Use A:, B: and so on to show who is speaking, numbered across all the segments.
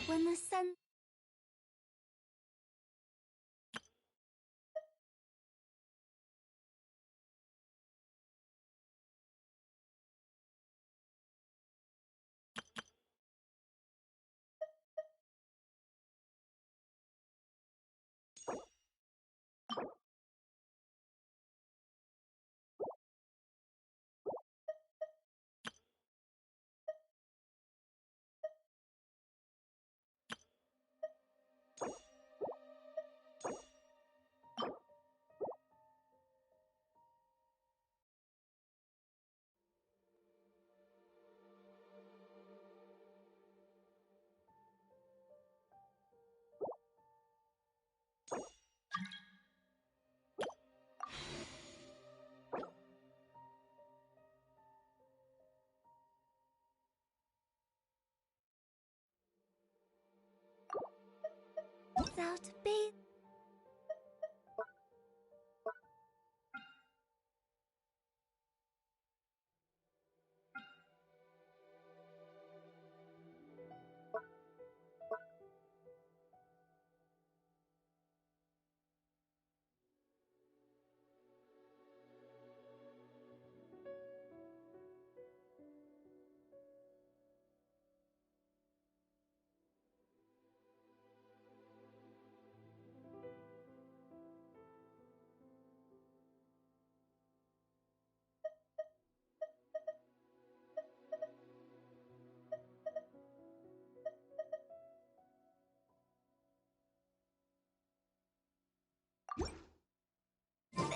A: when the sun... out to bathe.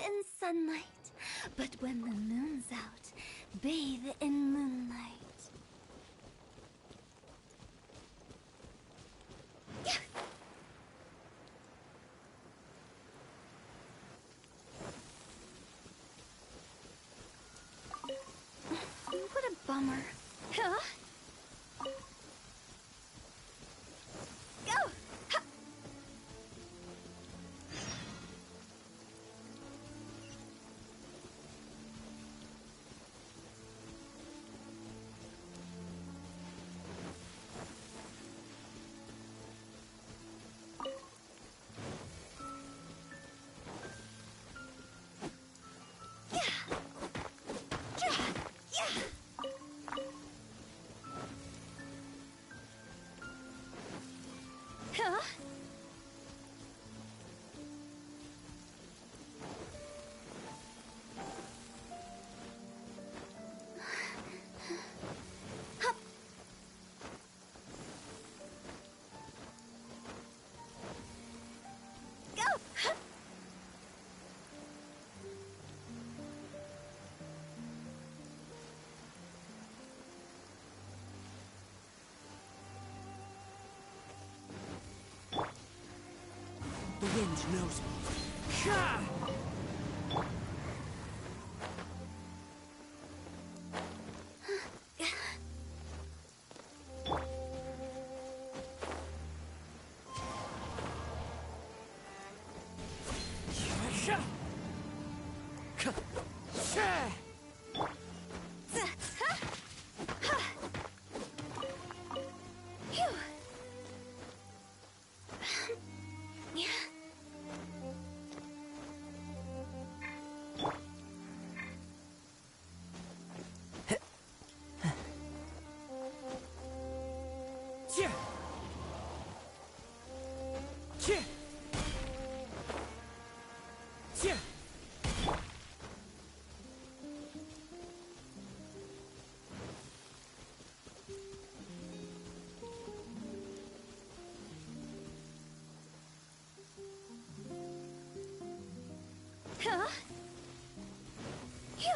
A: In sunlight, but when the moon's out, bathe in moonlight. What a bummer. Huh? Go! Ha! Huh? Hup. Go! Hup.
B: The wind knows me. Sha! Sha! Sha!
A: Huh? Phew.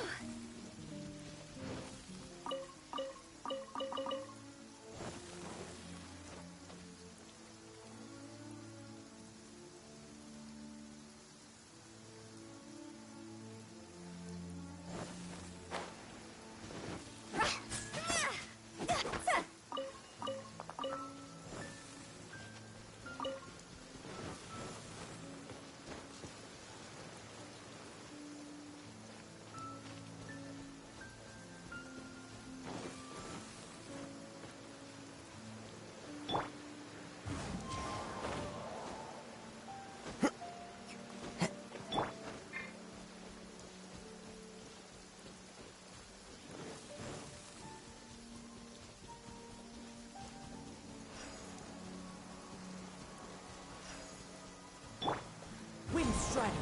B: strider.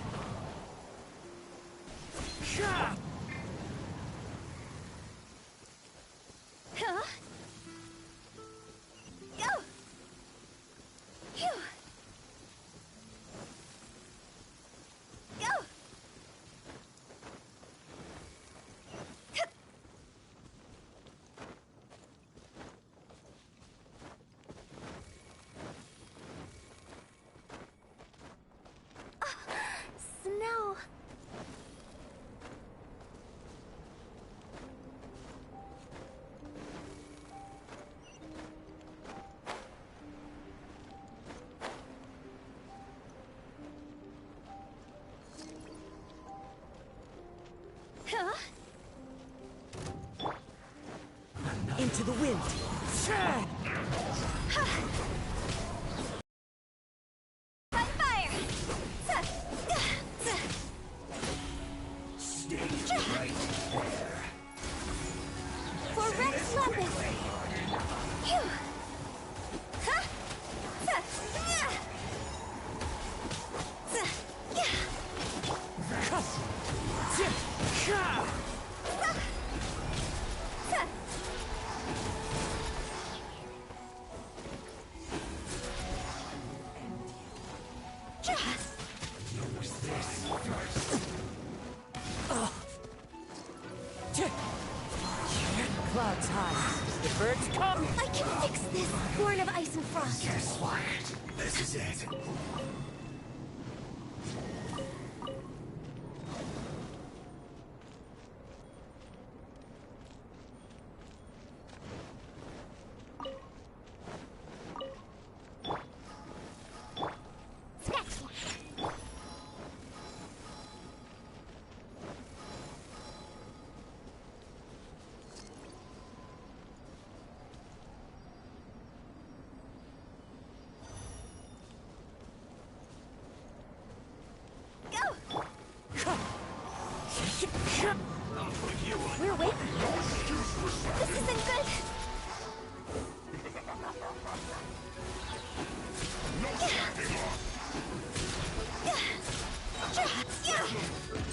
B: Sha!
A: Huh? Go! Phew! Go! Hup! Snow. Huh?
B: Into the wind. Sha!
A: By fire!
C: Stay right there.
A: For Rex Lapis! Phew! Huh?
B: Sha!
C: Use this first.
B: Clouds high. The birds come.
A: I can fix this! Born of ice and frost.
C: Guess what? This is it.
A: Go!
C: I'll put you on.
A: We're waiting. This isn't good.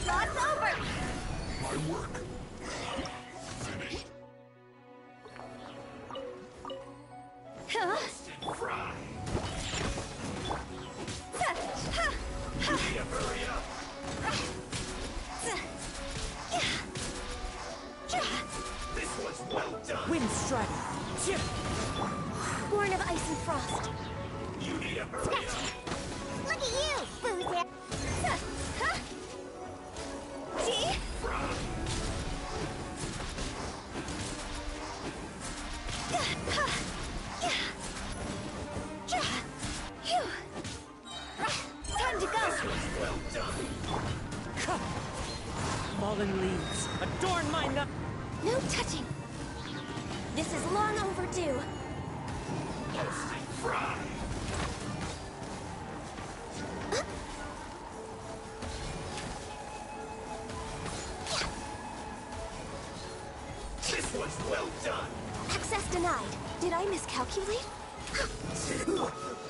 A: Lots over.
C: My work. Finished.
A: Huh?
C: Fry.
A: Ha!
C: Need to hurry up. This was well done.
B: Wind strider.
A: Born of ice and frost.
C: You need to hurry up.
A: Look at you, Boozer. Huh? See?
C: Fry.
A: Time to go.
C: Well done.
B: Fallen leaves. Adorn my nut.
A: No touching. This is long overdue.
C: Toasted fry. This was well done.
A: Access denied. Did I miscalculate?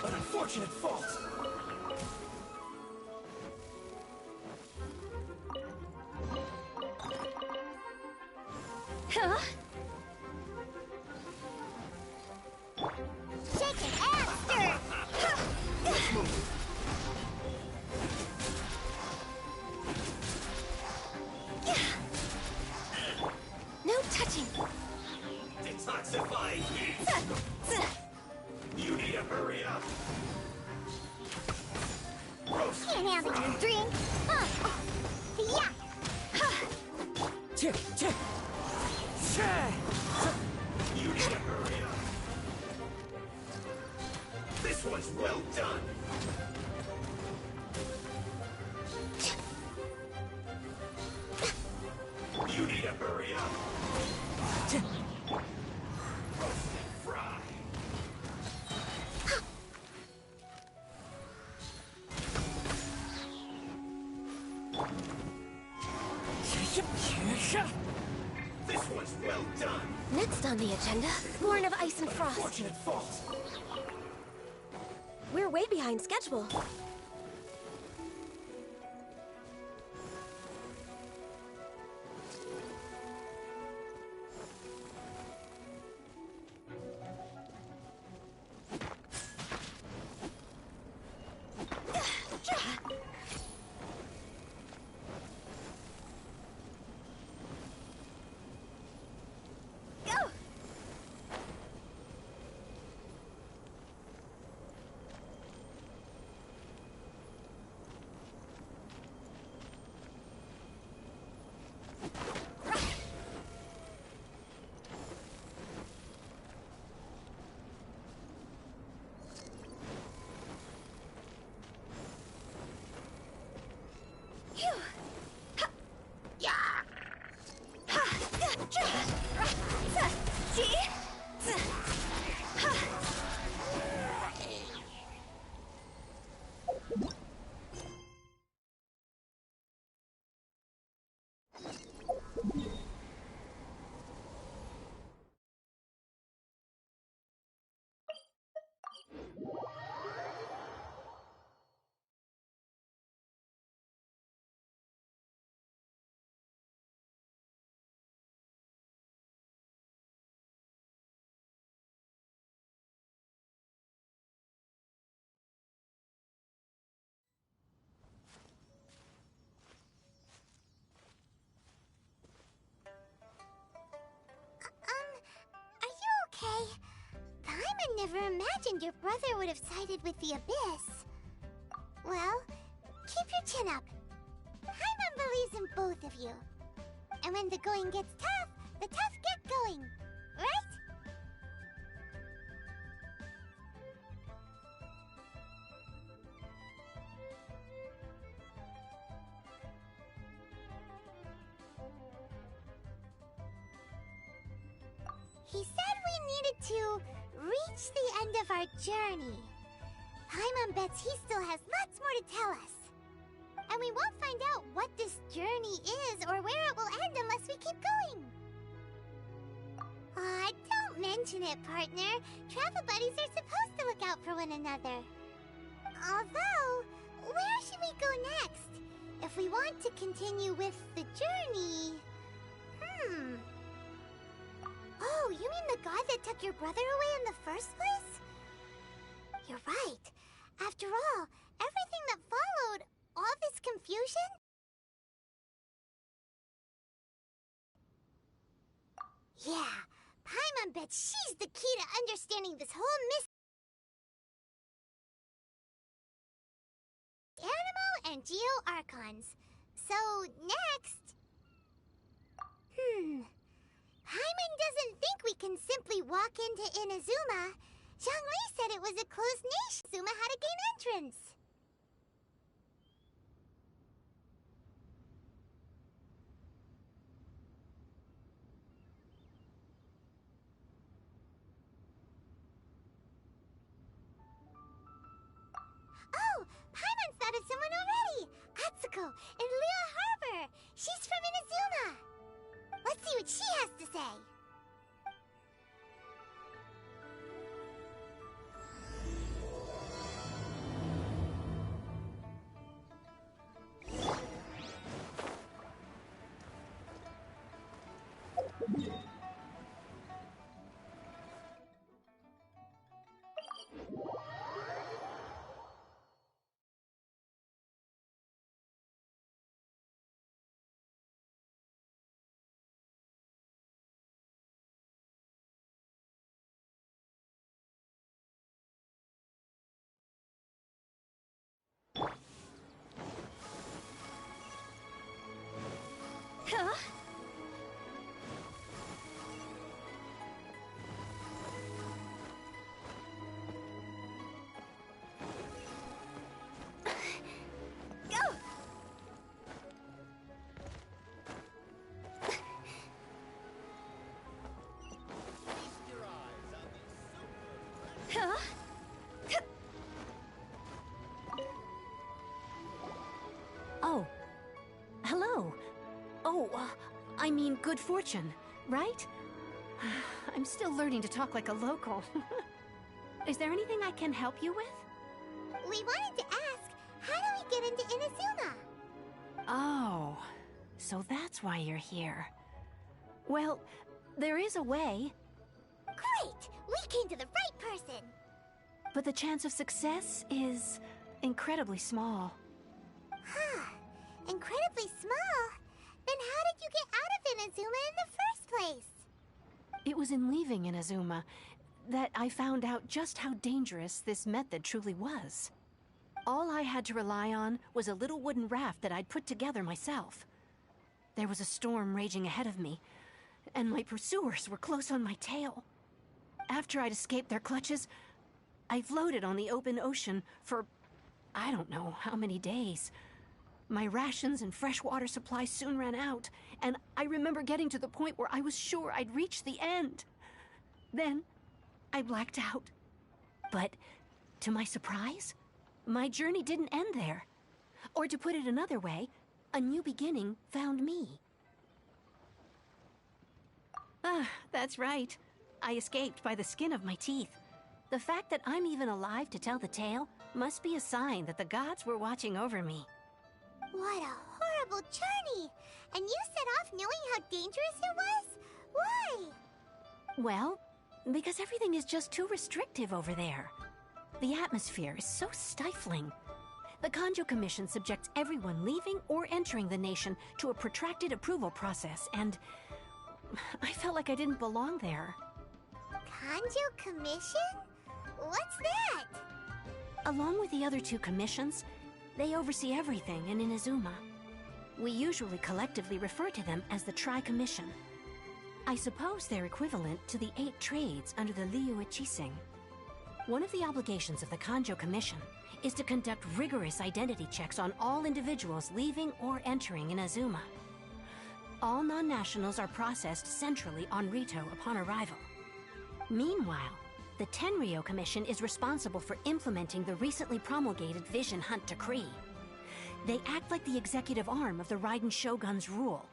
C: An unfortunate fault.
A: Huh? Shake it and stir it. No touching.
C: Detoxifying heat. You need to hurry up. Roast.
A: Can't handle your drink. Yeah.
B: Tick, tick. Sha!
C: You need to hurry up. This one's well done. You need to hurry up. Roasted fry. This one's well done.
A: Next on the agenda, Born of Ice and Frost.
C: Fortunate fault.
A: We're way behind schedule. Are you okay? Paimon never imagined your brother would have sided with the Abyss. Well, keep your chin up. Paimon believes in both of you. And when the going gets tough, the tough get going. Right? He said we needed to reach the end of our journey. Paimon bets he still has lots more to tell us. And we won't find out what this journey is or where it will end unless we keep going. Aw, don't mention it, partner. Travel buddies are supposed to look out for one another. Although, where should we go next? If we want to continue with the journey... Oh, you mean the guy that took your brother away in the first place? You're right. After all, everything that followed, all this confusion? Yeah, Paimon bets she's the key to understanding this whole Animo and Geo Archons. So, next... Paimon doesn't think we can simply walk into Inazuma. Zhongli said it was a closed nation. Inazuma had to gain entrance. Oh, Paimon thought of someone already! Atsuko, in Liyue Harbor! She's from Inazuma! Let's see what she has to say! Huh? Go! Huh?
D: Oh. Hello. Oh, I mean good fortune, right? I'm still learning to talk like a local. Is there anything I can help you with?
A: We wanted to ask, how do we get into Inazuma?
D: Oh, so that's why you're here. Well, there is a way.
A: Great! We came to the right person!
D: But the chance of success is incredibly small.
A: Huh. Incredibly small? Then how did you get out of Inazuma in the first place?
D: It was in leaving Inazuma that I found out just how dangerous this method truly was. All I had to rely on was a little wooden raft that I'd put together myself. There was a storm raging ahead of me, and my pursuers were close on my tail. After I'd escaped their clutches, I floated on the open ocean for I don't know how many days. My rations and fresh water supply soon ran out, and I remember getting to the point where I was sure I'd reached the end. Then, I blacked out. But, to my surprise, My journey didn't end there. Or to put it another way, a new beginning found me. Ah, that's right. I escaped by the skin of my teeth. The fact that I'm even alive to tell the tale must be a sign that the gods were watching over me.
A: What a horrible journey! And you set off knowing how dangerous it was? Why?
D: Well, because everything is just too restrictive over there. The atmosphere is so stifling. The Kanjo Commission subjects everyone leaving or entering the nation to a protracted approval process, and I felt like I didn't belong there.
A: Kanjo Commission? What's that?
D: Along with the other two commissions, they oversee everything in Inazuma. We usually collectively refer to them as the Tri-Commission. I suppose they're equivalent to the 8 trades under the Liu Ichising. One of the obligations of the Kanjo Commission is to conduct rigorous identity checks on all individuals leaving or entering Inazuma. All non-nationals are processed centrally on Rito upon arrival. Meanwhile, the Tenryo Commission is responsible for implementing the recently promulgated Vision Hunt Decree. They act like the executive arm of the Raiden Shogun's rule.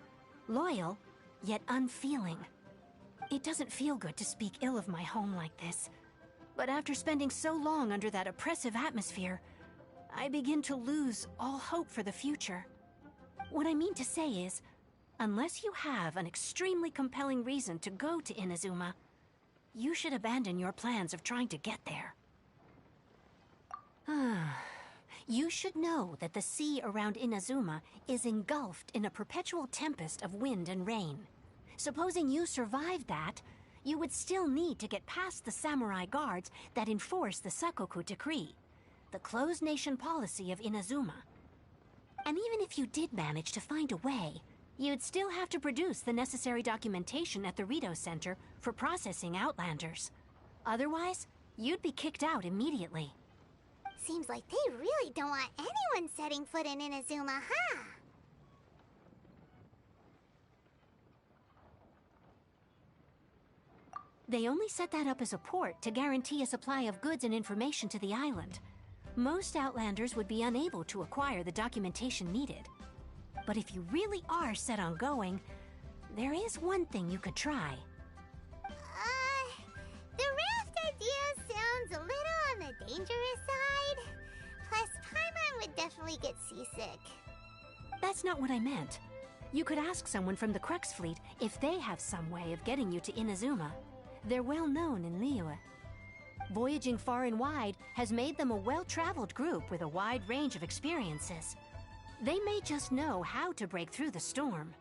D: Loyal, yet unfeeling. It doesn't feel good to speak ill of my home like this. But after spending so long under that oppressive atmosphere, I begin to lose all hope for the future. What I mean to say is, unless you have an extremely compelling reason to go to Inazuma, you should abandon your plans of trying to get there. You should know that the sea around Inazuma is engulfed in a perpetual tempest of wind and rain. Supposing you survived that, you would still need to get past the samurai guards that enforce the Sakoku Decree, the closed nation policy of Inazuma. And even if you did manage to find a way, you'd still have to produce the necessary documentation at the Rito Center for processing Outlanders. Otherwise, you'd be kicked out immediately.
A: Seems like they really don't want anyone setting foot in Inazuma, huh?
D: They only set that up as a port to guarantee a supply of goods and information to the island. Most Outlanders would be unable to acquire the documentation needed. But if you really are set on going, there is one thing you could try.
A: The raft idea sounds a little on the dangerous side. Plus, Paimon would definitely get seasick.
D: That's not what I meant. You could ask someone from the Crux Fleet if they have some way of getting you to Inazuma. They're well known in Liyue. Voyaging far and wide has made them a well-traveled group with a wide range of experiences. They may just know how to break through the storm.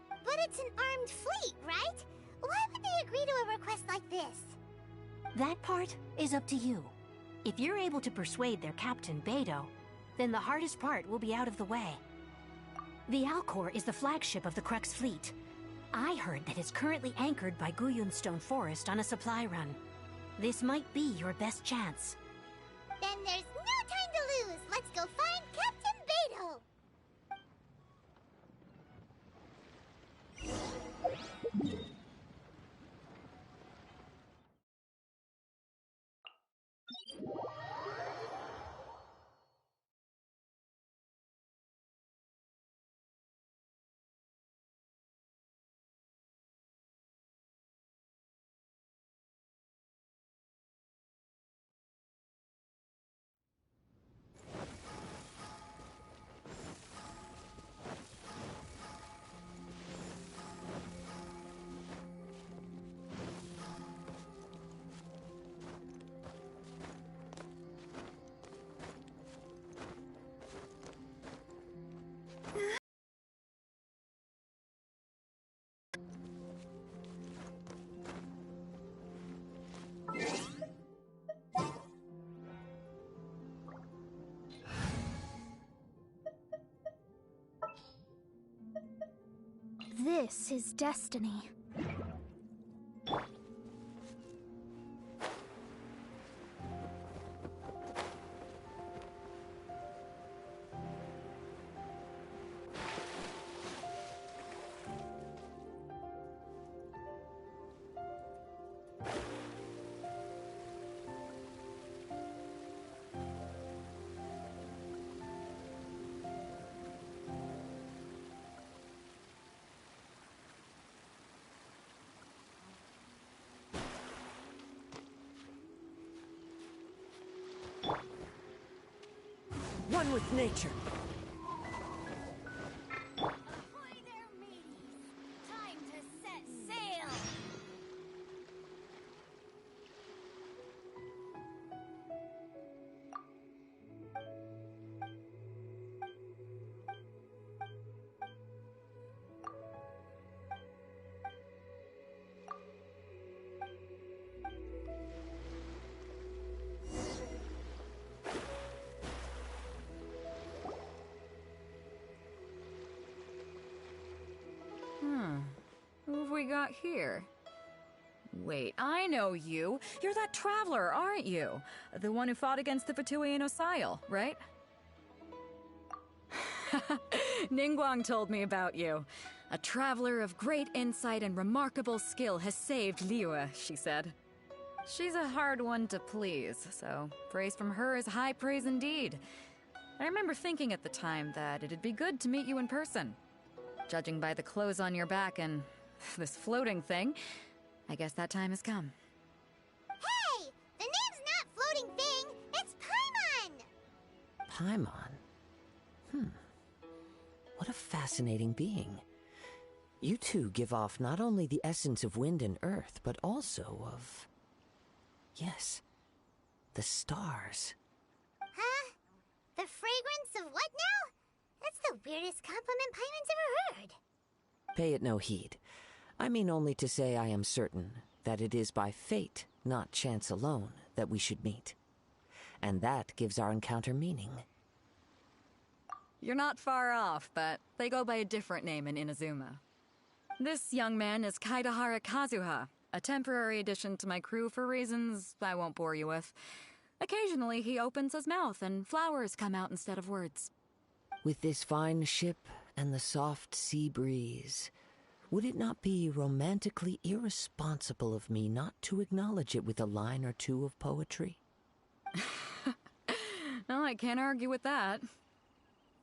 A: But it's an armed fleet, right? Why would they agree to a request like this?
D: That part is up to you. If you're able to persuade their captain, Beidou, then the hardest part will be out of the way. The Alcor is the flagship of the Crux Fleet. I heard that it's currently anchored by Guyunstone Forest on a supply run. This might be your best chance.
A: Then there's no time to lose. Let's go find Captain Beidou.
E: This is destiny.
B: one with nature.
A: Ahoy there, mateys! Time to set sail!
F: Who have we got here? Wait, I know you. You're that traveler, aren't you? The one who fought against the Fatui and Osile, right? Ningguang told me about you. A traveler of great insight and remarkable skill has saved Liyue, she said. She's a hard one to please, so praise from her is high praise indeed. I remember thinking at the time that it'd be good to meet you in person. Judging by the clothes on your back and this floating thing, I guess that time has come.
A: Hey! The name's not Floating Thing, it's Paimon!
G: Paimon? What a fascinating being. You two give off not only the essence of wind and earth, but also of... yes, the stars.
A: Huh? The fragrance of what now? That's the weirdest compliment Paimon's ever heard.
G: Pay it no heed. I mean only to say I am certain that it is by fate, not chance alone, that we should meet. And that gives our encounter meaning.
F: You're not far off, but they go by a different name in Inazuma. This young man is Kaidahara Kazuha, a temporary addition to my crew for reasons I won't bore you with. Occasionally he opens his mouth and flowers come out instead of words.
G: With this fine ship and the soft sea breeze, would it not be romantically irresponsible of me not to acknowledge it with a line or two of poetry?
F: No, I can't argue with that.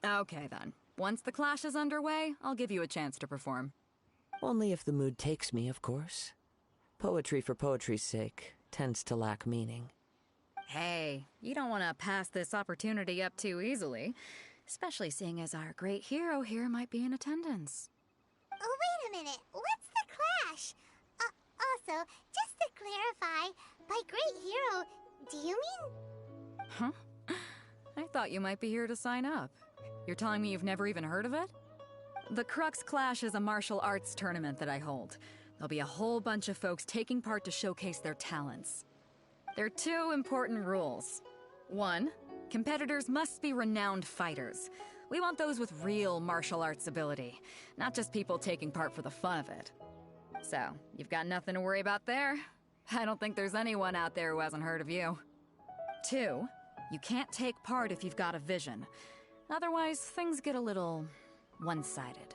F: Okay then. Once the clash is underway, I'll give you a chance to perform.
G: Only if the mood takes me, of course. Poetry for poetry's sake tends to lack meaning.
F: Hey, you don't want to pass this opportunity up too easily. Especially seeing as our great hero here might be in attendance.
A: Oh, wait a minute. What's the clash? Also, just to clarify, by great hero, do you mean...
F: Huh? I thought you might be here to sign up. You're telling me you've never even heard of it? The Crux Clash is a martial arts tournament that I hold. There'll be a whole bunch of folks taking part to showcase their talents. There are two important rules. One, competitors must be renowned fighters. We want those with real martial arts ability, not just people taking part for the fun of it. So, you've got nothing to worry about there. I don't think there's anyone out there who hasn't heard of you. Two, you can't take part if you've got a vision. Otherwise, things get a little one-sided.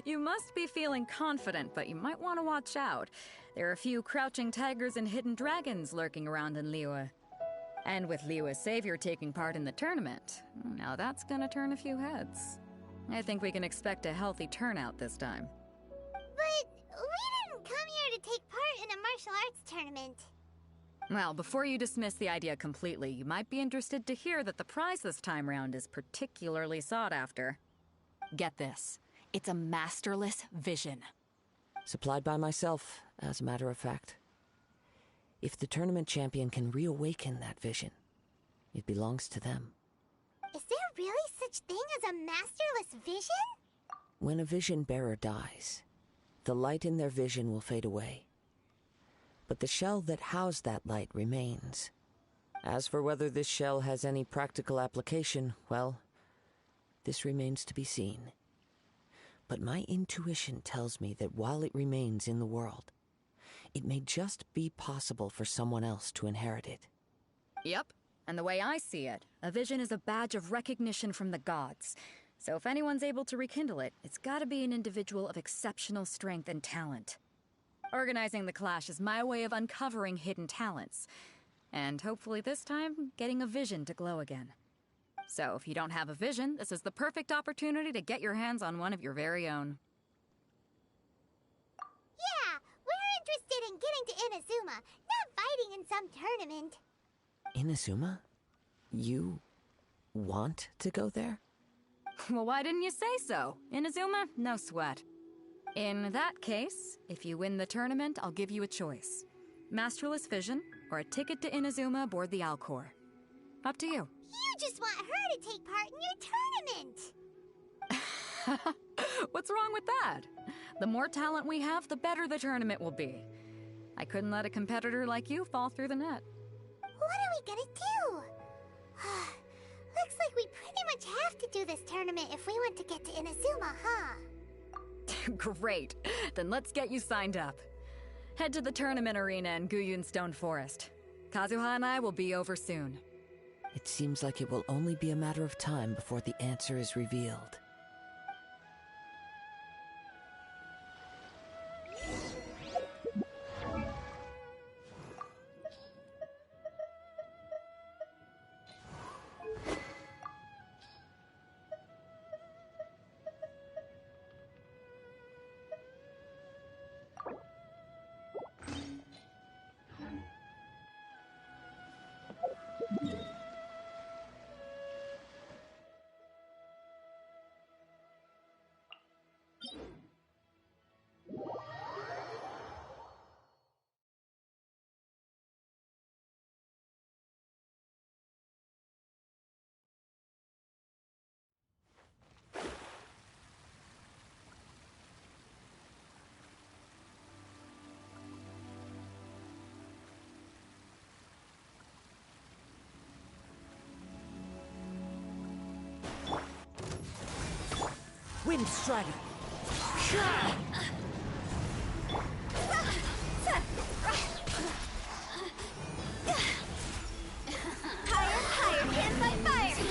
F: You must be feeling confident, but you might want to watch out. There are a few crouching tigers and hidden dragons lurking around in Liyue. And with Liyue's savior taking part in the tournament, now that's gonna turn a few heads. I think we can expect a healthy turnout this time.
A: But we didn't come here to take part in a martial arts tournament.
F: Well, before you dismiss the idea completely, you might be interested to hear that the prize this time round is particularly sought after. Get this. It's a masterless vision.
G: Supplied by myself, as a matter of fact. If the tournament champion can reawaken that vision, it belongs to them.
A: Is there really such thing as a masterless vision?
G: When a vision bearer dies, the light in their vision will fade away. But the shell that housed that light remains. As for whether this shell has any practical application, well, this remains to be seen. But my intuition tells me that while it remains in the world, it may just be possible for someone else to inherit it.
F: Yep, and the way I see it, a vision is a badge of recognition from the gods. So if anyone's able to rekindle it, it's gotta be an individual of exceptional strength and talent. Organizing the clash is my way of uncovering hidden talents. And hopefully this time, getting a vision to glow again. So if you don't have a vision, this is the perfect opportunity to get your hands on one of your very own.
A: Yeah, we're interested in getting to Inazuma, not fighting in some tournament.
G: Inazuma? You want to go there?
F: Well, why didn't you say so? Inazuma, no sweat. In that case, if you win the tournament, I'll give you a choice. Masterless Vision, or a ticket to Inazuma aboard the Alcor. Up to you.
A: You just want her to take part in your tournament!
F: What's wrong with that? The more talent we have, the better the tournament will be. I couldn't let a competitor like you fall through the net.
A: What are we gonna do? Looks like we pretty much have to do this tournament if we want to get to Inazuma, huh?
F: Great. Then let's get you signed up. Head to the tournament arena in Guyun Stone Forest. Kazuha and I will be over soon.
G: It seems like it will only be a matter of time before the answer is revealed.
B: Wind Strider!
A: Higher, can't fight fire!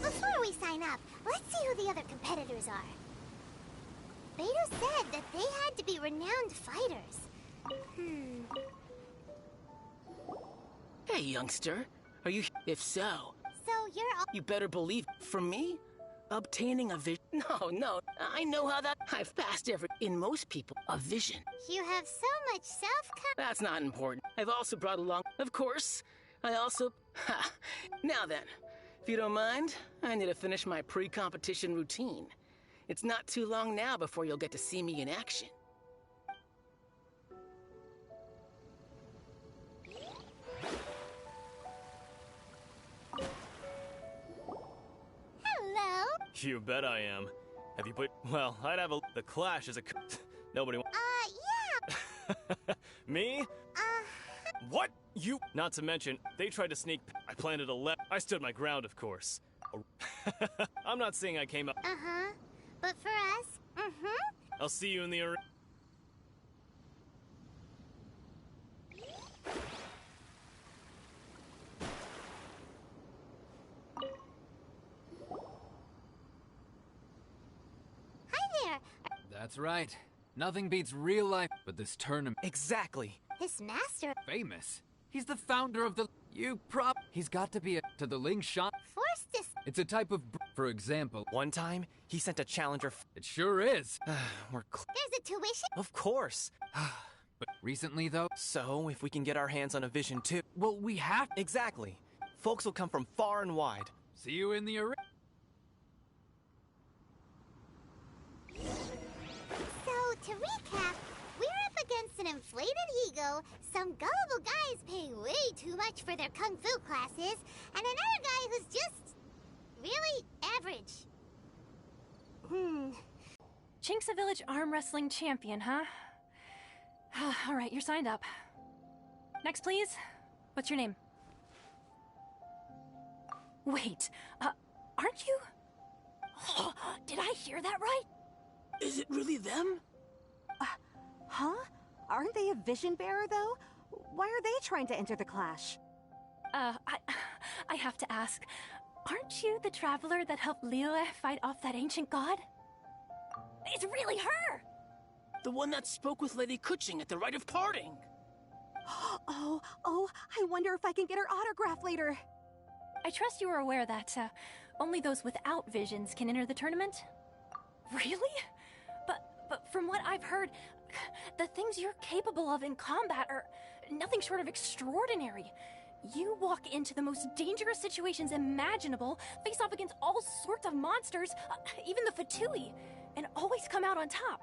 A: Before we sign up, let's see who the other competitors are. Beto said that they had to be renowned fighters.
H: Hey, youngster. Are you... If so,
A: So you're all...
H: you better believe... From me? Obtaining a vision... No. I know how that... I've passed every... In most people, a vision.
A: You have so much self-confidence.
H: That's not important. I've also brought along... Of course. I also... Ha! Now then. If you don't mind, I need to finish my pre-competition routine. It's not too long now before you'll get to see me in action.
A: Hello?
I: You bet I am. Have you put... Well, I'd have a... The Clash is a... Nobody...
A: Yeah.
I: Me? What? You... Not to mention, they tried to sneak... I planted a left... I stood my ground, of course. I'm not saying I came up...
A: Uh-huh. But for us,
I: I'll see you in the arena.
A: Hi there.
J: That's right. Nothing beats real life, but this tournament.
B: Exactly.
A: This master
J: Famous. He's the founder of the... He's got to be to the Ling Shot.
A: forced this.
J: It's a type of... For example...
B: One time, he sent a challenger
J: It sure is.
B: We're
A: There's a tuition.
B: Of course.
J: But recently, though...
B: So, if we can get our hands on a vision too...
J: Well, we have...
B: Exactly. Folks will come from far and wide.
J: See you in the arena.
A: So, to recap, we're up against an inflated ego, some gullible guys paying way too much for their kung fu classes, and another guy who's just... really average.
D: Chinksa Village arm wrestling champion, huh? All right, you're signed up. Next, please. What's your name? Wait, aren't you? Did I hear that right?
H: Is it really them?
K: Huh? Aren't they a vision bearer, though? Why are they trying to enter the clash?
D: I have to ask, aren't you the traveler that helped Liyue fight off that ancient god? It's really her!
H: The one that spoke with Lady Kuching at the rite of parting.
K: Oh, I wonder if I can get her autograph later.
D: I trust you are aware that, only those without visions can enter the tournament? Really? But from what I've heard, the things you're capable of in combat are nothing short of extraordinary. You walk into the most dangerous situations imaginable, face off against all sorts of monsters, even the Fatui, and always come out on top.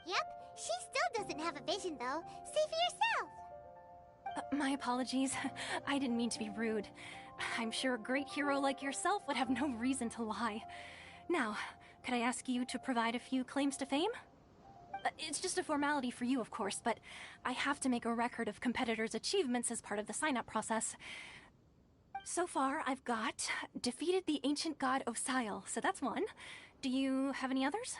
A: Yep, she still doesn't have a vision though. See for yourself.
D: My apologies. I didn't mean to be rude. I'm sure a great hero like yourself would have no reason to lie. Now, could I ask you to provide a few claims to fame? It's just a formality for you, of course, but I have to make a record of competitors' achievements as part of the sign-up process. So far, I've got defeated the ancient god Osial, so that's one. Do you have any others?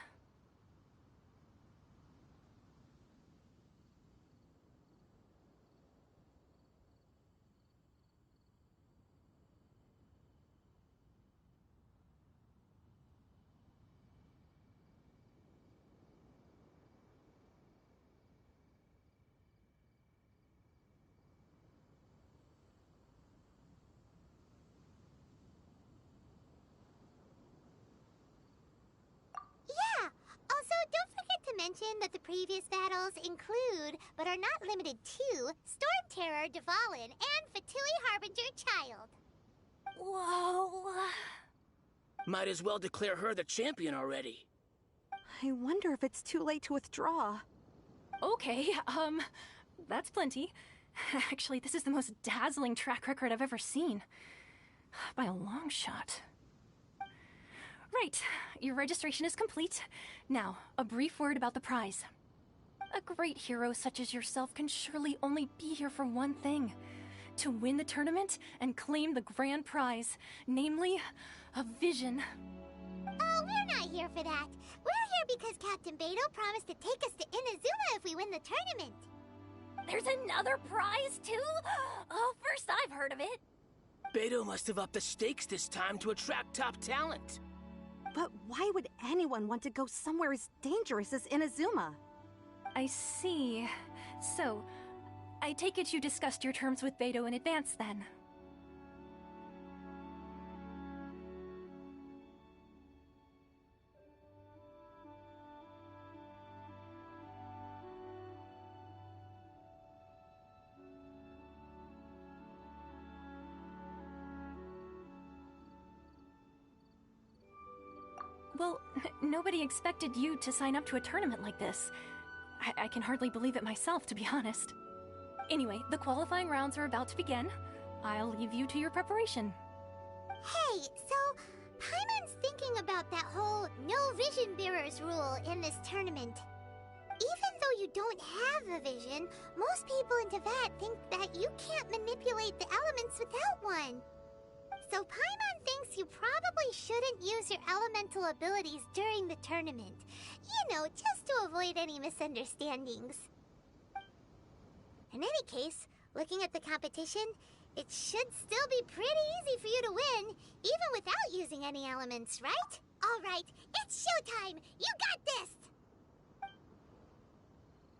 A: Yeah! Also, don't forget to mention that the previous battles include, but are not limited to, Storm Terror, Dvalin, and Fatui Harbinger Child.
D: Whoa.
H: Might as well declare her the champion already.
K: I wonder if it's too late to withdraw.
D: Okay, that's plenty. Actually, this is the most dazzling track record I've ever seen. By a long shot. Right, your registration is complete. Now, a brief word about the prize. A great hero such as yourself can surely only be here for one thing. To win the tournament and claim the grand prize, namely, a vision.
A: Oh, we're not here for that. We're here because Captain Beidou promised to take us to Inazuma if we win the tournament.
D: There's another prize, too? Oh, first I've heard of it.
H: Beidou must have upped the stakes this time to attract top talent.
K: But why would anyone want to go somewhere as dangerous as Inazuma?
D: I see. So, I take it you discussed your terms with Beidou in advance, then? Well, nobody expected you to sign up to a tournament like this. I can hardly believe it myself, to be honest. Anyway, the qualifying rounds are about to begin. I'll leave you to your preparation.
A: Hey, so Paimon's thinking about that whole no vision bearers rule in this tournament. Even though you don't have a vision, most people in Teyvat think that you can't manipulate the elements without one. So Paimon thinks you probably shouldn't use your elemental abilities during the tournament. You know, just to avoid any misunderstandings. In any case, looking at the competition, it should still be pretty easy for you to win, even without using any elements, right? Alright, it's showtime! You got this!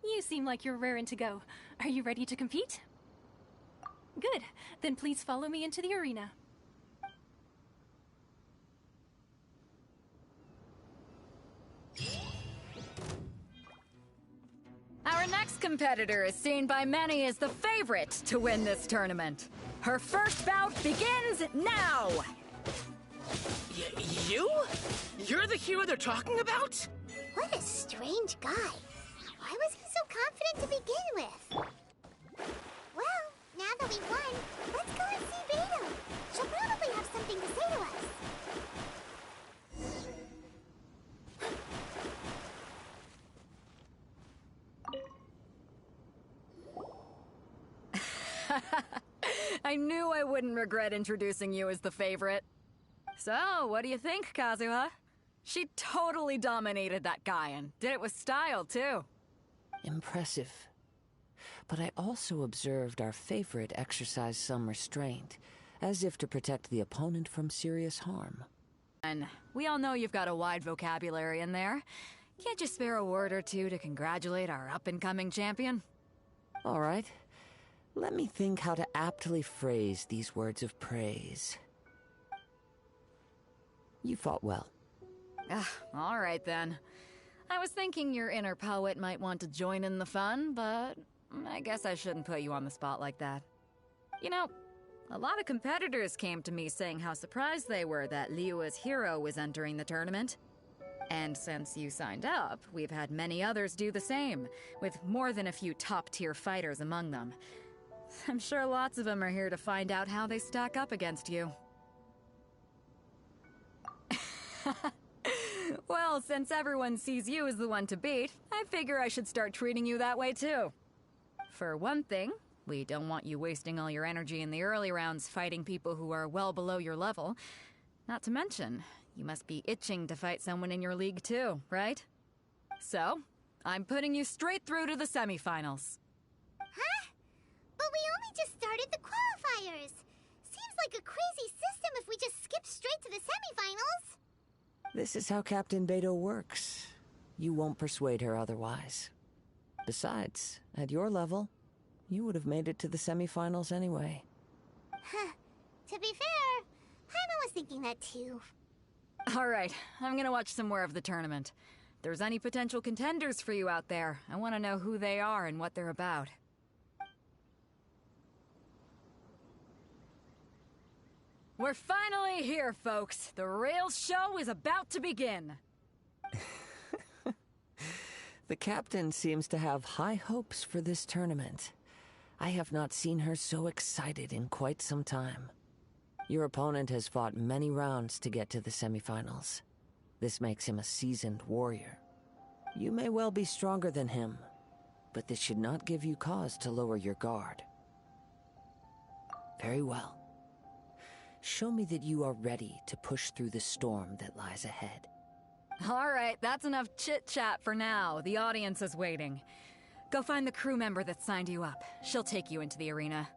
D: You seem like you're raring to go. Are you ready to compete? Good. Then please follow me into the arena.
F: Our next competitor is seen by many as the favorite to win this tournament. Her first bout begins now!
H: You? You're the hero they're talking about?
A: What a strange guy. Why was he so confident to begin with? Well, now that we've won, let's go and see Beidou. She'll probably have something to say to us.
F: I knew I wouldn't regret introducing you as the favorite. So, what do you think, Kazuha? She totally dominated that guy and did it with style, too.
G: Impressive. But I also observed our favorite exercise some restraint, as if to protect the opponent from serious harm.
F: And we all know you've got a wide vocabulary in there. Can't you spare a word or two to congratulate our up-and-coming champion?
G: All right. Let me think how to aptly phrase these words of praise. You fought well.
F: All right then. I was thinking your inner poet might want to join in the fun, but I guess I shouldn't put you on the spot like that. You know, a lot of competitors came to me saying how surprised they were that Liyue's hero was entering the tournament. And since you signed up, we've had many others do the same, with more than a few top-tier fighters among them. I'm sure lots of them are here to find out how they stack up against you. Well, since everyone sees you as the one to beat, I figure I should start treating you that way too. For one thing, we don't want you wasting all your energy in the early rounds fighting people who are well below your level. Not to mention, you must be itching to fight someone in your league too, right? So, I'm putting you straight through to the semifinals.
A: Huh? But we only just started the qualifiers. Seems like a crazy system if we just skip straight to the semifinals.
G: This is how Captain Beto works. You won't persuade her otherwise. Besides, at your level, you would have made it to the semifinals anyway.
A: Huh. To be fair, Paimon was thinking that too.
F: Alright, I'm gonna watch some more of the tournament. If there's any potential contenders for you out there, I want to know who they are and what they're about. We're finally here, folks. The Rails show is about to begin.
G: The captain seems to have high hopes for this tournament. I have not seen her so excited in quite some time. Your opponent has fought many rounds to get to the semifinals. This makes him a seasoned warrior. You may well be stronger than him, but this should not give you cause to lower your guard. Very well. Show me that you are ready to push through the storm that lies ahead.
F: Alright, that's enough chit-chat for now. The audience is waiting. Go find the crew member that signed you up. She'll take you into the arena.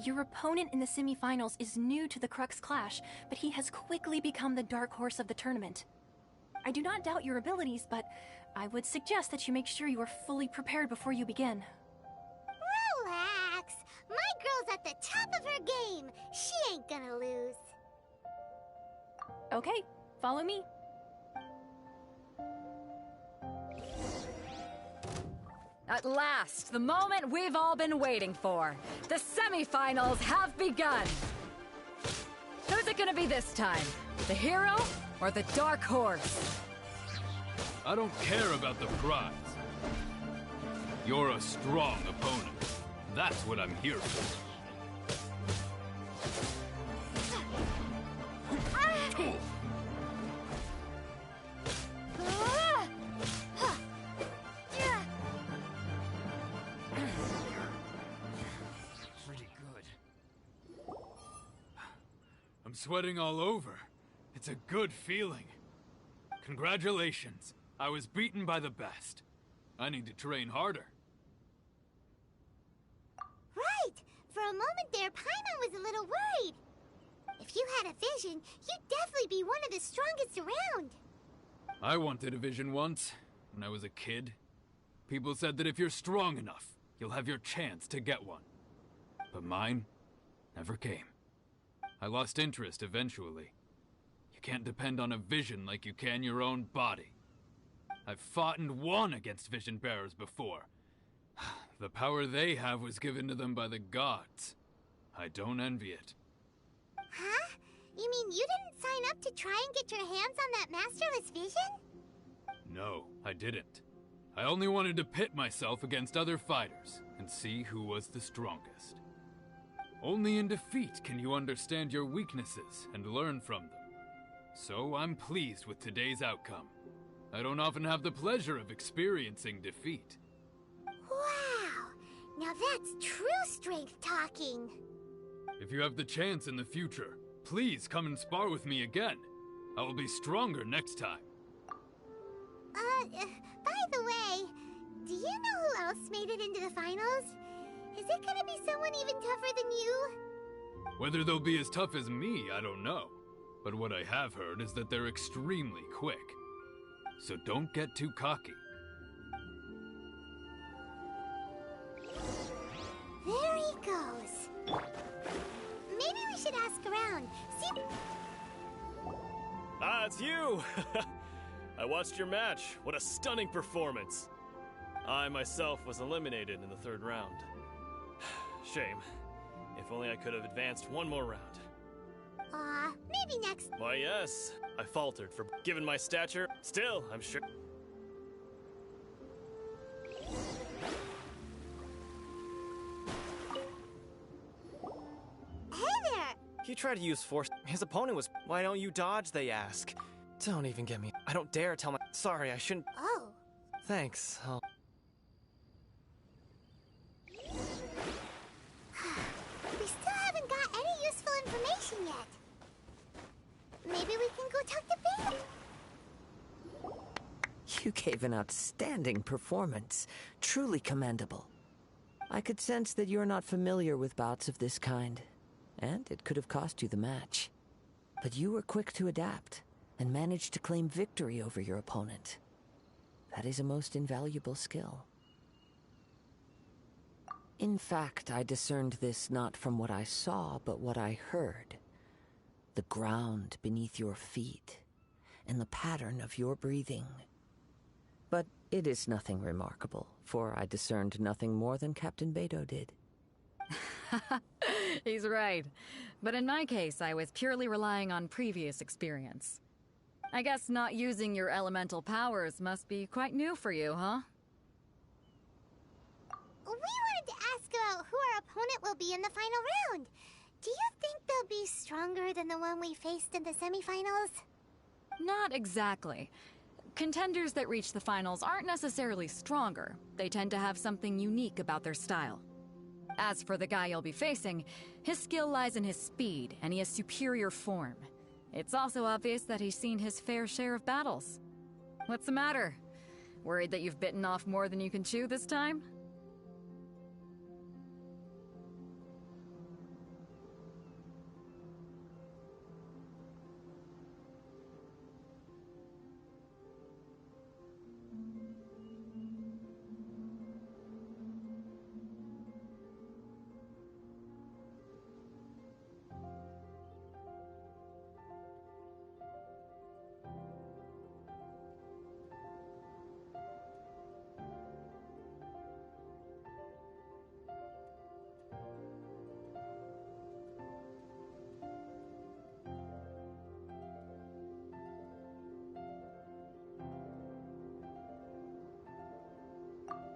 L: Your opponent in the semifinals is new to the Crux Clash, but he has quickly become the dark horse of the tournament. I do not doubt your abilities, but I would suggest that you make sure you are fully prepared before you begin.
A: Relax. My girl's at the top of her game. She ain't gonna lose.
L: Okay, follow me.
F: At last, the moment we've all been waiting for. The semifinals have begun. Who's it gonna be this time? The hero or the dark horse?
C: I don't care about the prize. You're a strong opponent. That's what I'm here for.
J: Pretty good. I'm sweating all over. It's a good feeling. Congratulations. I was beaten by the best. I need to train harder.
A: Right. For a moment there, Paimon was a little worried. If you had a vision, you'd definitely be one of the strongest around.
J: I wanted a vision once, when I was a kid. People said that if you're strong enough, you'll have your chance to get one. But mine never came. I lost interest eventually. You can't depend on a vision like you can your own body. I've fought and won against vision bearers before. The power they have was given to them by the gods. I don't envy it.
A: Huh? You mean you didn't sign up to try and get your hands on that masterless vision?
J: No, I didn't. I only wanted to pit myself against other fighters and see who was the strongest. Only in defeat can you understand your weaknesses and learn from them. So I'm pleased with today's outcome. I don't often have the pleasure of experiencing defeat.
A: Wow! Now that's true strength talking.
J: If you have the chance in the future, please come and spar with me again. I will be stronger next time.
A: By the way, do you know who else made it into the finals? Is it gonna be someone even tougher than you?
J: Whether they'll be as tough as me, I don't know. But what I have heard is that they're extremely quick. So don't get too cocky.
A: There he goes. Maybe we should ask around. See...
I: Ah, it's you! I watched your match. What a stunning performance. I myself was eliminated in the third round. Shame. If only I could have advanced one more round.
A: Maybe next...
I: Why, yes. I faltered for given my stature. Still, I'm sure...
A: Hey there!
M: He tried to use force. His opponent was... Why don't you dodge, they ask. Don't even get me... I don't dare tell my... Sorry, I shouldn't...
A: Oh.
M: Thanks, I'll...
A: We still haven't got any useful information yet. Maybe we can go talk to Ben.
G: You gave an outstanding performance. Truly commendable. I could sense that you're not familiar with bouts of this kind, and it could have cost you the match. But you were quick to adapt, and managed to claim victory over your opponent. That is a most invaluable skill. In fact, I discerned this not from what I saw, but what I heard. The ground beneath your feet, and the pattern of your breathing. But it is nothing remarkable, for I discerned nothing more than Captain Beto did.
F: He's right. But in my case, I was purely relying on previous experience. I guess not using your elemental powers must be quite new for you, huh?
A: We wanted to ask about who our opponent will be in the final round. Do you think they'll be stronger than the one we faced in the semifinals?
F: Not exactly. Contenders that reach the finals aren't necessarily stronger. They tend to have something unique about their style. As for the guy you'll be facing, his skill lies in his speed, and he has superior form. It's also obvious that he's seen his fair share of battles. What's the matter? Worried that you've bitten off more than you can chew this time?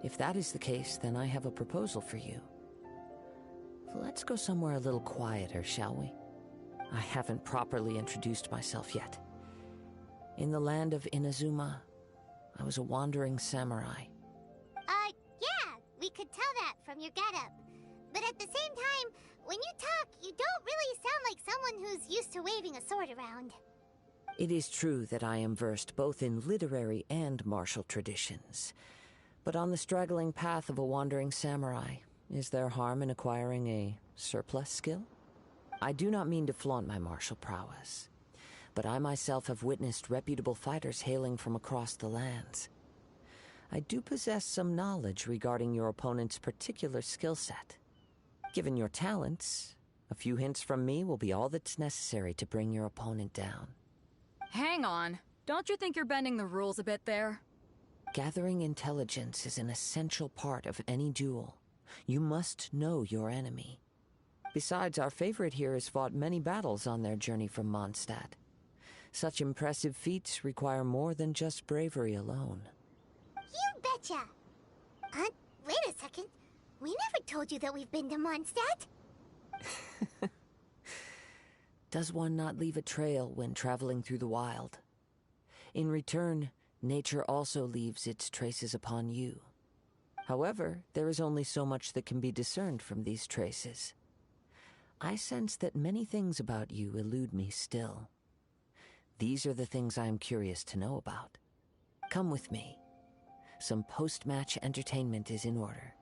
G: If that is the case, then I have a proposal for you. Let's go somewhere a little quieter, shall we? I haven't properly introduced myself yet. In the land of Inazuma, I was a wandering samurai.
A: Yeah, we could tell that from your getup. But at the same time, when you talk, you don't really sound like someone who's used to waving a sword around.
G: It is true that I am versed both in literary and martial traditions. But on the straggling path of a wandering samurai, is there harm in acquiring a surplus skill? I do not mean to flaunt my martial prowess, but I myself have witnessed reputable fighters hailing from across the lands. I do possess some knowledge regarding your opponent's particular skill set. Given your talents, a few hints from me will be all that's necessary to bring your opponent down.
F: Hang on. Don't you think you're bending the rules a bit there?
G: Gathering intelligence is an essential part of any duel. You must know your enemy. Besides, our favorite here has fought many battles on their journey from Mondstadt. Such impressive feats require more than just bravery alone.
A: You betcha! Wait a second. We never told you that we've been to Mondstadt.
G: Does one not leave a trail when traveling through the wild? In return, nature also leaves its traces upon you. However, there is only so much that can be discerned from these traces. I sense that many things about you elude me still. These are the things I am curious to know about. Come with me. Some post-match entertainment is in order.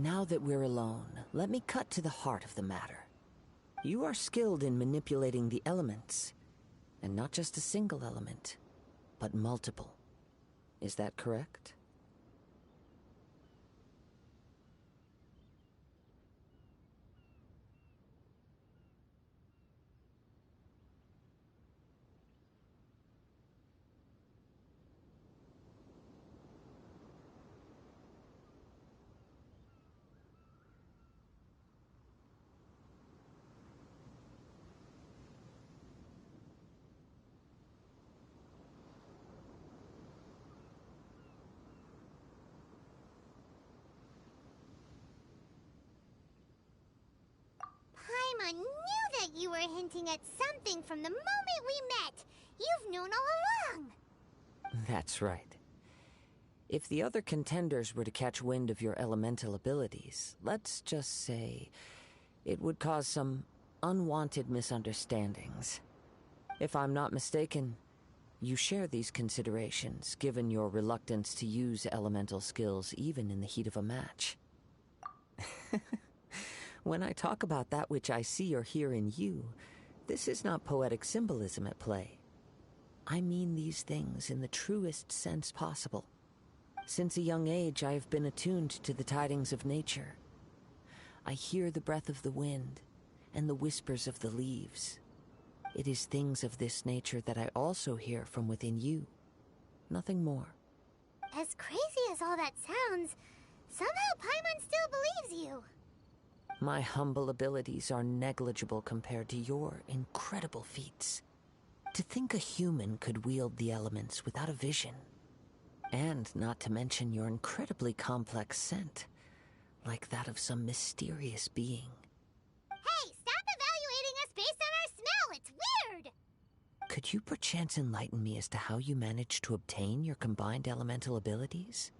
G: Now that we're alone, let me cut to the heart of the matter. You are skilled in manipulating the elements, and not just a single element, but multiple. Is that correct?
A: Paimon knew that you were hinting at something from the moment we met. You've known all along.
G: That's right. If the other contenders were to catch wind of your elemental abilities, let's just say it would cause some unwanted misunderstandings. If I'm not mistaken, you share these considerations, given your reluctance to use elemental skills even in the heat of a match. When I talk about that which I see or hear in you, this is not poetic symbolism at play. I mean these things in the truest sense possible. Since a young age, I have been attuned to the tidings of nature. I hear the breath of the wind and the whispers of the leaves. It is things of this nature that I also hear from within you. Nothing more.
A: As crazy as all that sounds, somehow Paimon still believes you.
G: My humble abilities are negligible compared to your incredible feats. To think a human could wield the elements without a vision. And not to mention your incredibly complex scent, like that of some mysterious being.
A: Hey, stop evaluating us based on our smell! It's weird!
G: Could you perchance enlighten me as to how you managed to obtain your combined elemental abilities?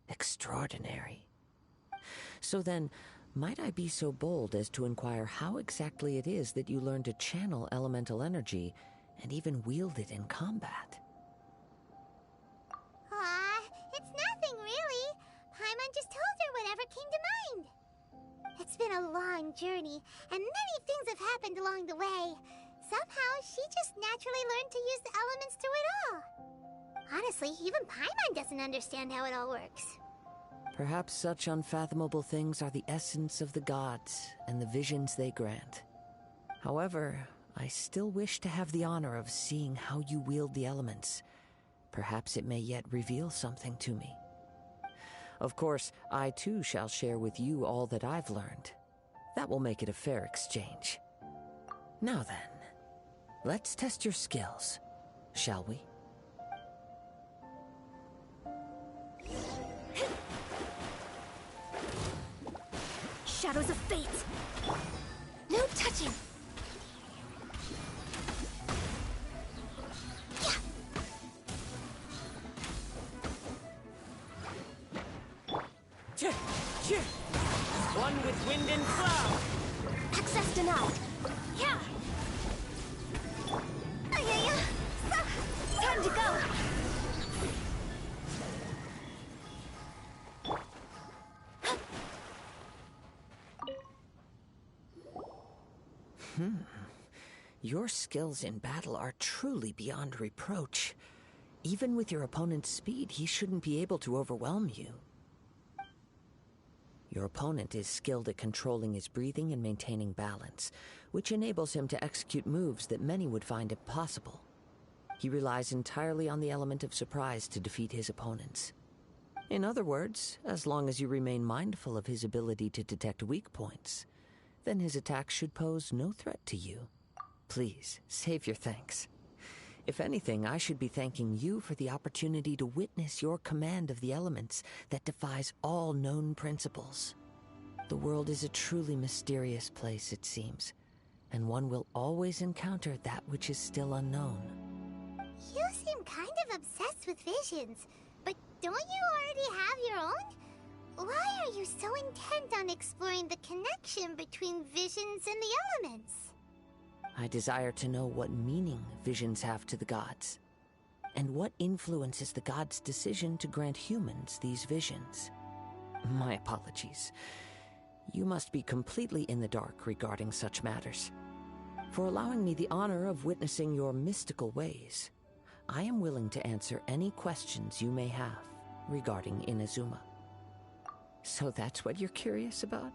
G: Extraordinary. So then, might I be so bold as to inquire how exactly it is that you learned to channel elemental energy and even wield it in combat?
A: It's nothing really. Paimon just told her whatever came to mind. It's been a long journey, and many things have happened along the way. Somehow, she just naturally learned to use the elements through it all. Honestly, even Paimon doesn't understand how it all works.
G: Perhaps such unfathomable things are the essence of the gods and the visions they grant. However, I still wish to have the honor of seeing how you wield the elements. Perhaps it may yet reveal something to me. Of course, I too shall share with you all that I've learned. That will make it a fair exchange. Now then, let's test your skills, shall we?
E: Shadows of Fate!
A: No touching!
B: One with wind and cloud!
A: Access denied! Yeah! Time to go!
G: Your skills in battle are truly beyond reproach. Even with your opponent's speed, he shouldn't be able to overwhelm you. Your opponent is skilled at controlling his breathing and maintaining balance, which enables him to execute moves that many would find impossible. He relies entirely on the element of surprise to defeat his opponents. In other words, as long as you remain mindful of his ability to detect weak points, then his attacks should pose no threat to you. Please, save your thanks. If anything, I should be thanking you for the opportunity to witness your command of the elements that defies all known principles. The world is a truly mysterious place, it seems, and one will always encounter that which is still unknown.
A: You seem kind of obsessed with visions, but don't you already have your own? Why are you so intent on exploring the connection between visions and the elements?
G: I desire to know what meaning visions have to the gods, and what influences the gods' decision to grant humans these visions. My apologies. You must be completely in the dark regarding such matters. For allowing me the honor of witnessing your mystical ways, I am willing to answer any questions you may have regarding Inazuma. So that's what you're curious about?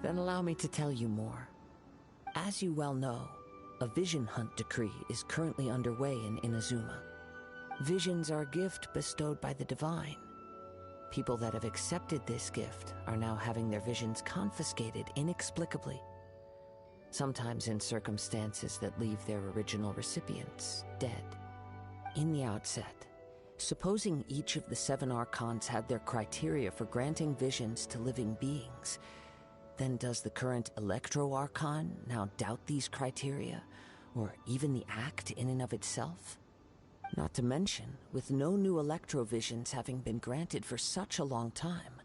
G: Then allow me to tell you more. As you well know, a vision hunt decree is currently underway in Inazuma. Visions are a gift bestowed by the divine. People that have accepted this gift are now having their visions confiscated inexplicably, sometimes in circumstances that leave their original recipients dead. In the outset, supposing each of the 7 archons had their criteria for granting visions to living beings, then does the current Electro-Archon now doubt these criteria, or even the act in and of itself? Not to mention, with no new Electro-Visions having been granted for such a long time,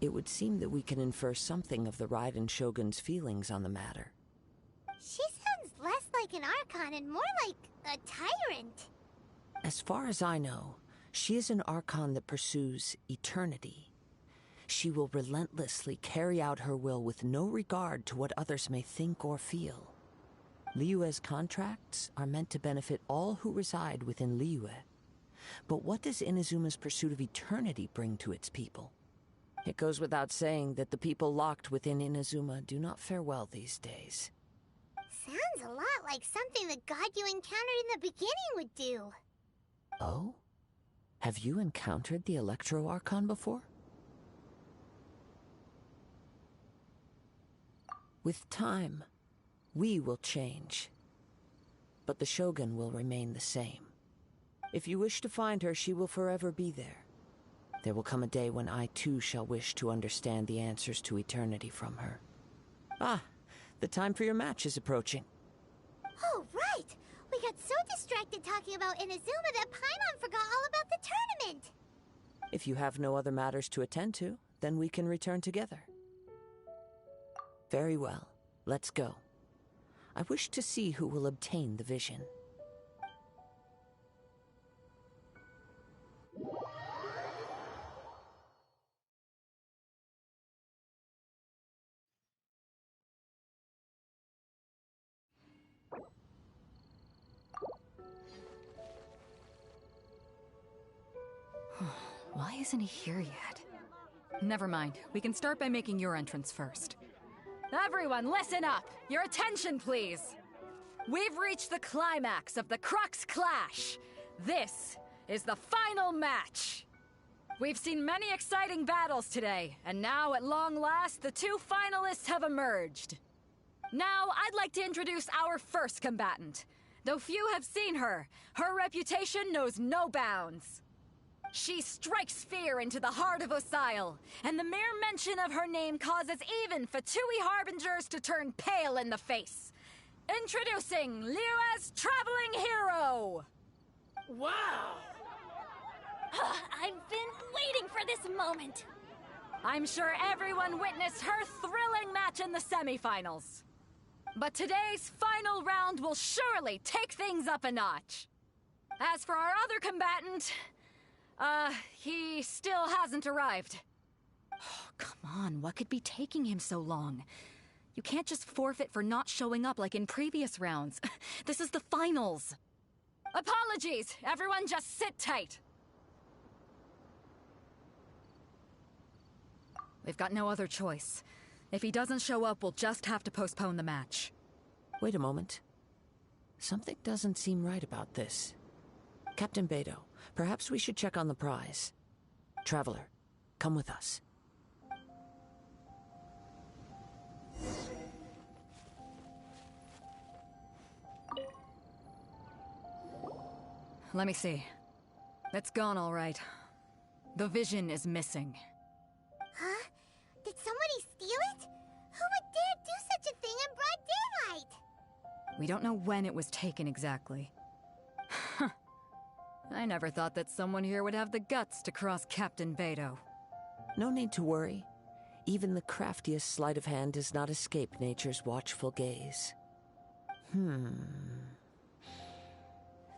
G: it would seem that we can infer something of the Raiden Shogun's feelings on the matter.
A: She sounds less like an Archon and more like a tyrant.
G: As far as I know, she is an Archon that pursues eternity. She will relentlessly carry out her will with no regard to what others may think or feel. Liyue's contracts are meant to benefit all who reside within Liyue. But what does Inazuma's pursuit of eternity bring to its people? It goes without saying that the people locked within Inazuma do not fare well these days.
A: Sounds a lot like something the god you encountered in the beginning would do.
G: Oh? Have you encountered the Electro-Archon before? With time, we will change. But the Shogun will remain the same. If you wish to find her, she will forever be there. There will come a day when I too shall wish to understand the answers to eternity from her. Ah, the time for your match is approaching.
A: Oh, right! We got so distracted talking about Inazuma that Paimon forgot all about the tournament!
G: If you have no other matters to attend to, then we can return together. Very well. Let's go. I wish to see who will obtain the vision.
F: Why isn't he here yet? Never mind. We can start by making your entrance first. Everyone, listen up! Your attention, please! We've reached the climax of the Crux Clash! This is the final match! We've seen many exciting battles today, and now, at long last, the 2 finalists have emerged. Now, I'd like to introduce our first combatant. Though few have seen her, her reputation knows no bounds. She strikes fear into the heart of Osile, and the mere mention of her name causes even Fatui Harbingers to turn pale in the face. Introducing Liyue's Traveling Hero!
H: Wow!
L: I've been waiting for this moment.
F: I'm sure everyone witnessed her thrilling match in the semifinals. But today's final round will surely take things up a notch. As for our other combatant, he still hasn't arrived. Oh, come on, what could be taking him so long? You can't just forfeit for not showing up like in previous rounds. This is the finals. Apologies, everyone just sit tight. We've got no other choice. If he doesn't show up, we'll just have to postpone the match.
G: Wait a moment. Something doesn't seem right about this. Captain Beto, perhaps we should check on the prize. Traveler, come with us.
F: Let me see. It's gone all right. The vision is missing.
A: Huh? Did somebody steal it? Who would dare do such a thing in broad daylight?
F: We don't know when it was taken exactly. I never thought that someone here would have the guts to cross Captain Beto.
G: No need to worry. Even the craftiest sleight of hand does not escape nature's watchful gaze.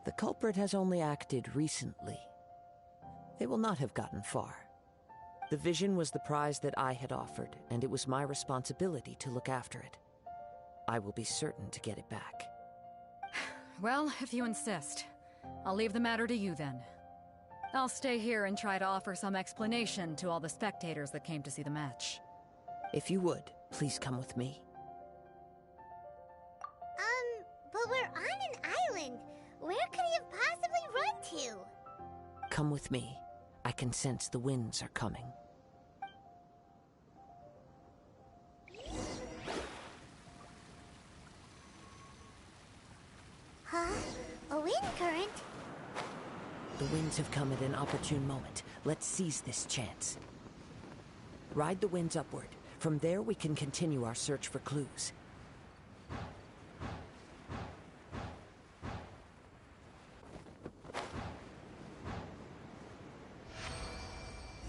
G: The culprit has only acted recently. They will not have gotten far. The vision was the prize that I had offered, and it was my responsibility to look after it. I will be certain to get it back.
F: Well, if you insist. I'll leave the matter to you then. I'll stay here and try to offer some explanation to all the spectators that came to see the match.
G: If you would, please come with me.
A: But we're on an island. Where could he have possibly run to?
G: Come with me. I can sense the winds are coming.
A: Huh? A wind current?
G: The winds have come at an opportune moment. Let's seize this chance. Ride the winds upward. From there, we can continue our search for clues.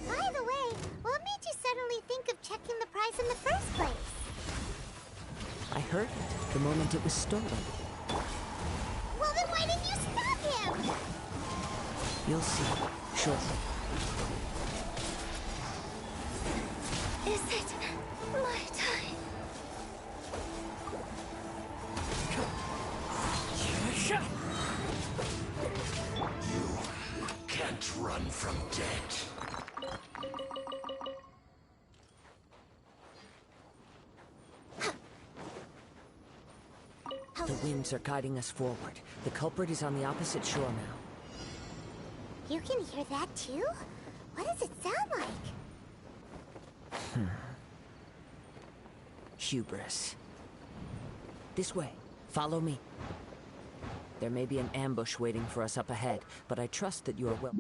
A: By the way, what made you suddenly think of checking the prize in the first place?
G: I heard it the moment it was stolen.
A: Well, then why didn't you stop him?
G: You'll see shortly.
A: Is it my time?
N: You can't run from death.
G: The winds are guiding us forward. The culprit is on the opposite shore now.
A: You can hear that too? What does it sound like?
G: Hubris. This way. Follow me. There may be an ambush waiting for us up ahead, but I trust that you are well...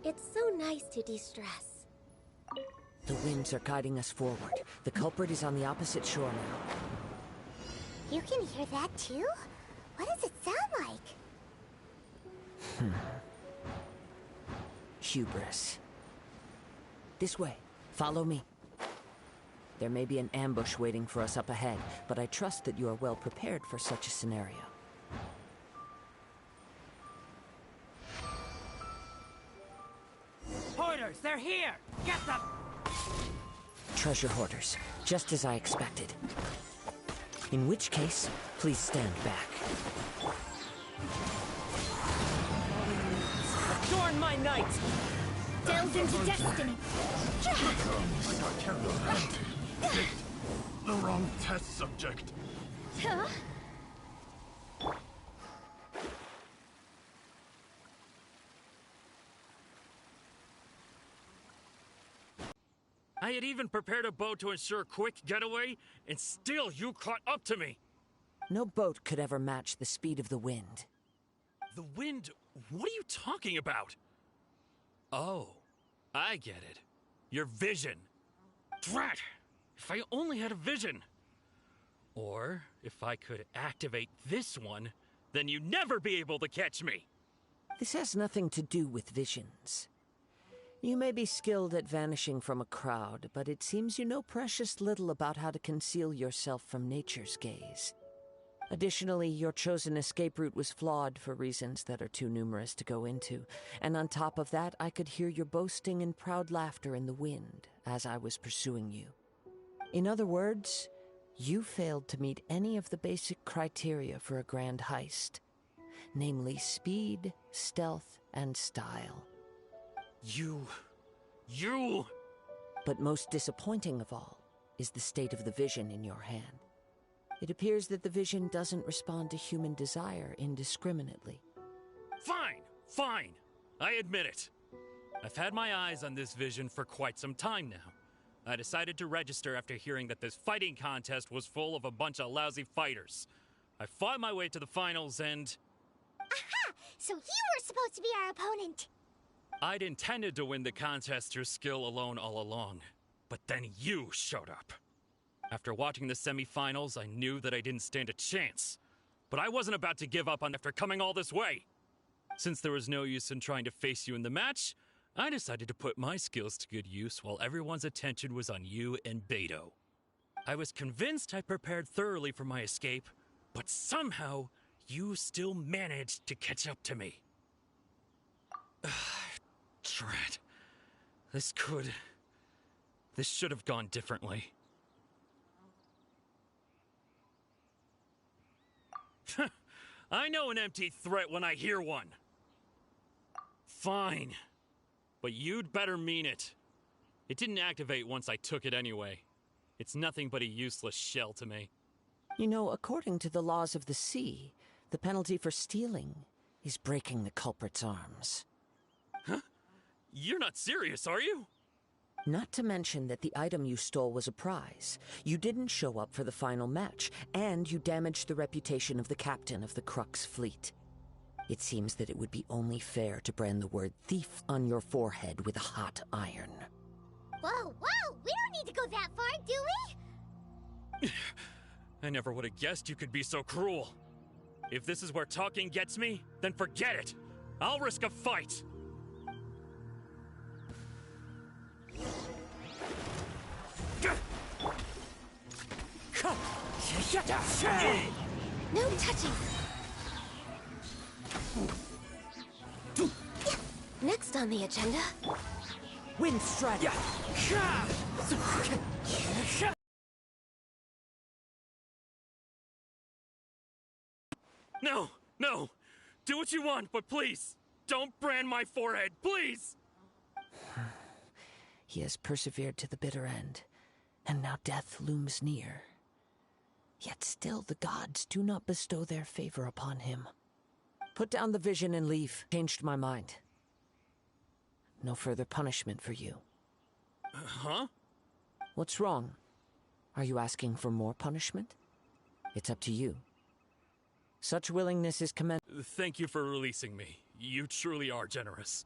A: It's so nice to de-stress.
G: The winds are guiding us forward. The culprit is on the opposite shore now.
A: You can hear that too? What does it sound like?
G: Hubris. This way. Follow me. There may be an ambush waiting for us up ahead, but I trust that you are well prepared for such a scenario.
B: Hoarders, they're here! Get them!
G: Treasure hoarders, just as I expected. In which case, please stand back.
B: Adorn my night!
A: Delve into destiny!
N: The wrong test subject.
A: Huh?
O: I had even prepared a boat to ensure a quick getaway, and still you caught up to me!
G: No boat could ever match the speed of the wind.
O: The wind? What are you talking about? Oh, I get it. Your vision. Drat! If I only had a vision! Or, if I could activate this one, then you'd never be able to catch me!
G: This has nothing to do with visions. You may be skilled at vanishing from a crowd, but it seems you know precious little about how to conceal yourself from nature's gaze. Additionally, your chosen escape route was flawed for reasons that are too numerous to go into, and on top of that, I could hear your boasting and proud laughter in the wind as I was pursuing you. In other words, you failed to meet any of the basic criteria for a grand heist, namely speed, stealth, and style.
O: You...
G: But most disappointing of all is the state of the vision in your hand. It appears that the vision doesn't respond to human desire indiscriminately.
O: Fine. I admit it. I've had my eyes on this vision for quite some time now. I decided to register after hearing that this fighting contest was full of a bunch of lousy fighters. I fought my way to the finals and...
A: Aha! So you were supposed to be our opponent!
O: I'd intended to win the contest through skill alone all along, but then you showed up. After watching the semi-finals, I knew that I didn't stand a chance. But I wasn't about to give up on after coming all this way. Since there was no use in trying to face you in the match, I decided to put my skills to good use while everyone's attention was on you and Beto. I was convinced I prepared thoroughly for my escape, but somehow you still managed to catch up to me. Drat. This should have gone differently. I know an empty threat when I hear one. Fine. But you'd better mean it. It didn't activate once I took it anyway. It's nothing but a useless shell to me.
G: You know, according to the laws of the sea, the penalty for stealing is breaking the culprit's arms.
O: Huh? You're not serious, are you?
G: Not to mention that the item you stole was a prize. You didn't show up for the final match, and you damaged the reputation of the captain of the Crux fleet. It seems that it would be only fair to brand the word thief on your forehead with a hot iron.
A: Whoa! We don't need to go that far, do we?
O: I never would have guessed you could be so cruel. If this is where talking gets me, then forget it. I'll risk a fight.
A: No touching. Next on the agenda...
B: Wind strategy.
O: No! Do what you want, but please, don't brand my forehead, please!
G: He has persevered to the bitter end, and now death looms near. Yet still the gods do not bestow their favor upon him. Put down the vision and leave. Changed my mind. No further punishment for you.
O: Huh?
G: What's wrong? Are you asking for more punishment? It's up to you. Such willingness is commendable.
O: Thank you for releasing me. You truly are generous.